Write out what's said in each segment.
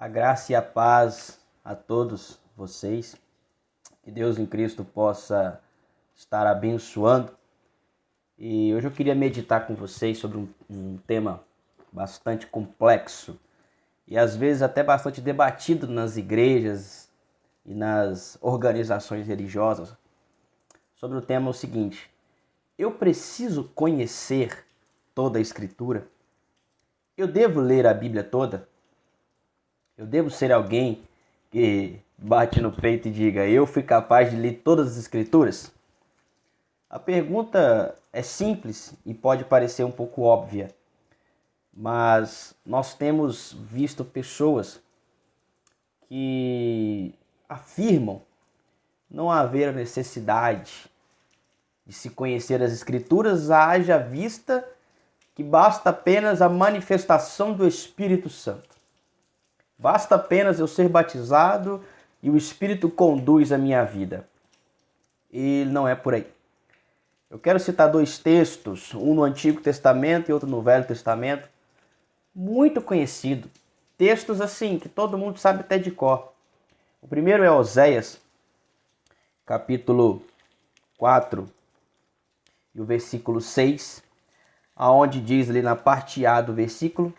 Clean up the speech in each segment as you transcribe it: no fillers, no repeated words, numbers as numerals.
A graça e a paz a todos vocês. Que Deus em Cristo possa estar abençoando. E hoje eu queria meditar com vocês sobre um tema bastante complexo e às vezes até bastante debatido nas igrejas e nas organizações religiosas. Sobre o tema é o seguinte: eu preciso conhecer toda a Escritura? Eu devo ler a Bíblia toda? Eu devo ser alguém que bate no peito e diga, eu fui capaz de ler todas as Escrituras? A pergunta é simples e pode parecer um pouco óbvia, mas nós temos visto pessoas que afirmam não haver necessidade de se conhecer as Escrituras, haja vista que basta apenas a manifestação do Espírito Santo. Basta apenas eu ser batizado e o Espírito conduz a minha vida. E não é por aí. Eu quero citar dois textos, um no Antigo Testamento e outro no Velho Testamento, muito conhecido. Textos assim, que todo mundo sabe até de cor. O primeiro é Oséias, capítulo 4, e o versículo 6, aonde diz ali na parte A do versículo,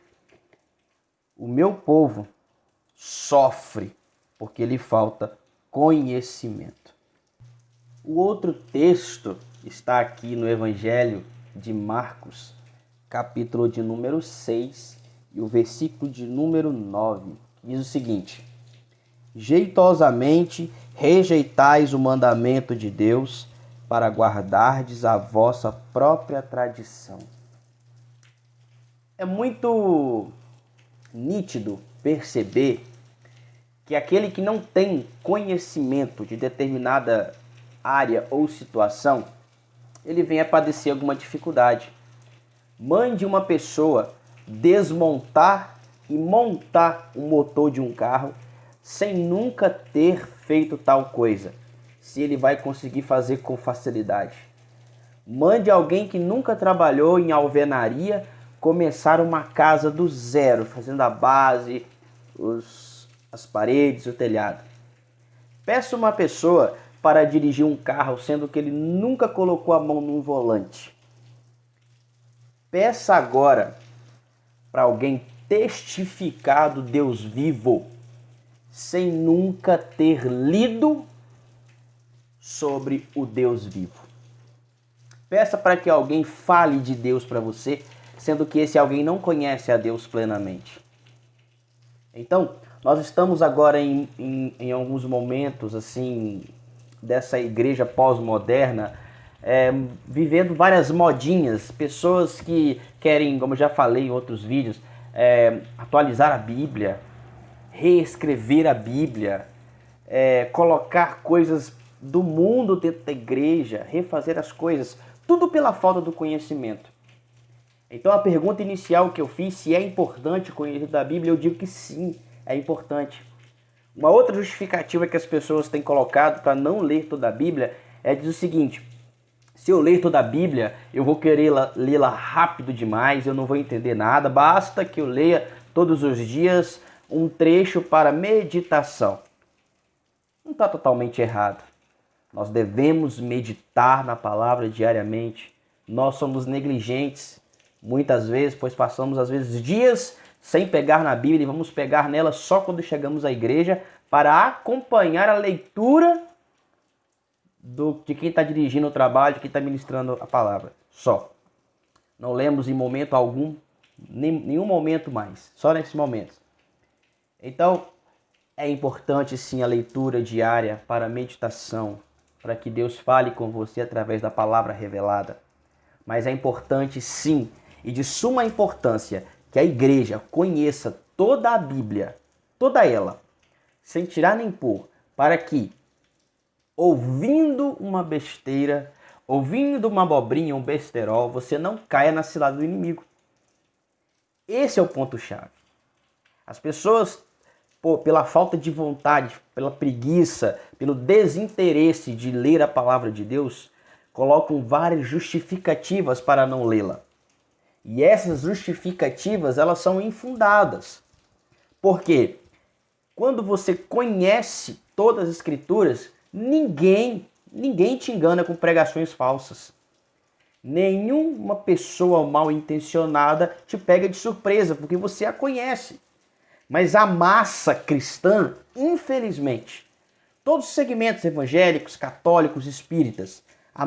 o meu povo sofre porque lhe falta conhecimento. O outro texto está aqui no Evangelho de Marcos, capítulo de número 6 e o versículo de número 9, que diz o seguinte: jeitosamente rejeitais o mandamento de Deus para guardardes a vossa própria tradição. É muito nítido perceber que aquele que não tem conhecimento de determinada área ou situação, ele vem a padecer alguma dificuldade. Mande uma pessoa desmontar e montar o motor de um carro sem nunca ter feito tal coisa, se ele vai conseguir fazer com facilidade. Mande alguém que nunca trabalhou em alvenaria começar uma casa do zero, fazendo a base, as paredes, o telhado. Peça uma pessoa para dirigir um carro, sendo que ele nunca colocou a mão num volante. Peça agora para alguém testificar do Deus vivo, sem nunca ter lido sobre o Deus vivo. Peça para que alguém fale de Deus para você, sendo que esse alguém não conhece a Deus plenamente. Então, nós estamos agora em alguns momentos assim dessa igreja pós-moderna, vivendo várias modinhas, pessoas que querem, como eu já falei em outros vídeos, atualizar a Bíblia, reescrever a Bíblia, colocar coisas do mundo dentro da igreja, refazer as coisas, tudo pela falta do conhecimento. Então a pergunta inicial que eu fiz, se é importante conhecer da Bíblia, eu digo que sim, é importante. Uma outra justificativa que as pessoas têm colocado para não ler toda a Bíblia é dizer o seguinte: se eu ler toda a Bíblia, eu vou querer lê-la rápido demais, eu não vou entender nada, basta que eu leia todos os dias um trecho para meditação. Não está totalmente errado. Nós devemos meditar na palavra diariamente. Nós somos negligentes muitas vezes, pois passamos às vezes dias sem pegar na Bíblia e vamos pegar nela só quando chegamos à igreja para acompanhar a leitura de quem está dirigindo o trabalho, de quem está ministrando a palavra. Só. Não lemos em momento algum, nenhum momento mais, só nesse momento. Então, é importante sim a leitura diária para a meditação, para que Deus fale com você através da palavra revelada. Mas é importante sim, e de suma importância, que a igreja conheça toda a Bíblia, toda ela, sem tirar nem pôr, para que, ouvindo uma besteira, ouvindo uma abobrinha, um besterol, você não caia na cilada do inimigo. Esse é o ponto-chave. As pessoas, pela falta de vontade, pela preguiça, pelo desinteresse de ler a palavra de Deus, colocam várias justificativas para não lê-la. E essas justificativas, elas são infundadas. Por quê? Quando você conhece todas as Escrituras, ninguém te engana com pregações falsas. Nenhuma pessoa mal intencionada te pega de surpresa, porque você a conhece. Mas a massa cristã, infelizmente, todos os segmentos evangélicos, católicos, espíritas, a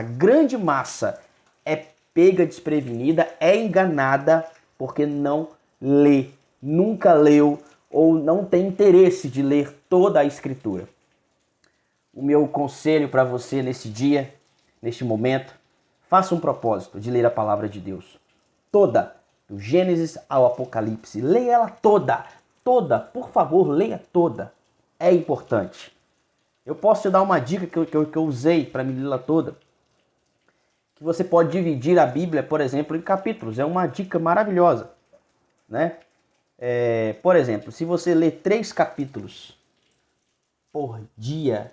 grande massa, é pega desprevenida, é enganada porque não lê, nunca leu ou não tem interesse de ler toda a Escritura. O meu conselho para você nesse dia, neste momento, faça um propósito de ler a palavra de Deus. Toda, do Gênesis ao Apocalipse. Leia ela toda. Toda, por favor, leia toda. É importante. Eu posso te dar uma dica que eu usei para me lê-la toda. Que você pode dividir a Bíblia, por exemplo, em capítulos. É uma dica maravilhosa, né? Por exemplo, se você lê 3 capítulos por dia,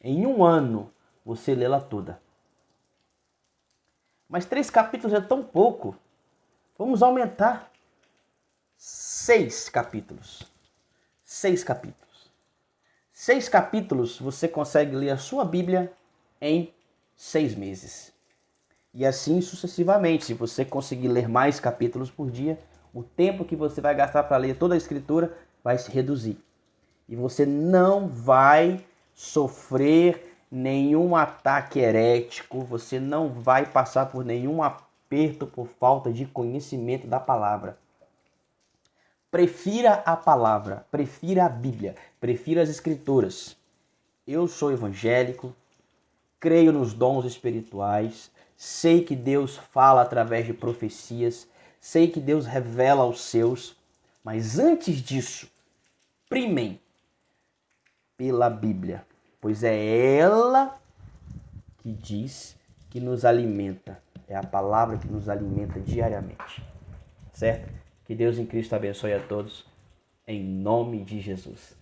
em um ano, você lê-la toda. Mas 3 capítulos é tão pouco. Vamos aumentar. 6 capítulos. 6 capítulos. 6 capítulos você consegue ler a sua Bíblia em 6 meses. E assim sucessivamente. Se você conseguir ler mais capítulos por dia, o tempo que você vai gastar para ler toda a Escritura vai se reduzir. E você não vai sofrer nenhum ataque herético, você não vai passar por nenhum aperto por falta de conhecimento da palavra. Prefira a palavra, prefira a Bíblia, prefira as Escrituras. Eu sou evangélico, creio nos dons espirituais, sei que Deus fala através de profecias, sei que Deus revela aos seus, mas antes disso, primem pela Bíblia, pois é ela que diz que nos alimenta. É a palavra que nos alimenta diariamente. Certo? Que Deus em Cristo abençoe a todos, em nome de Jesus.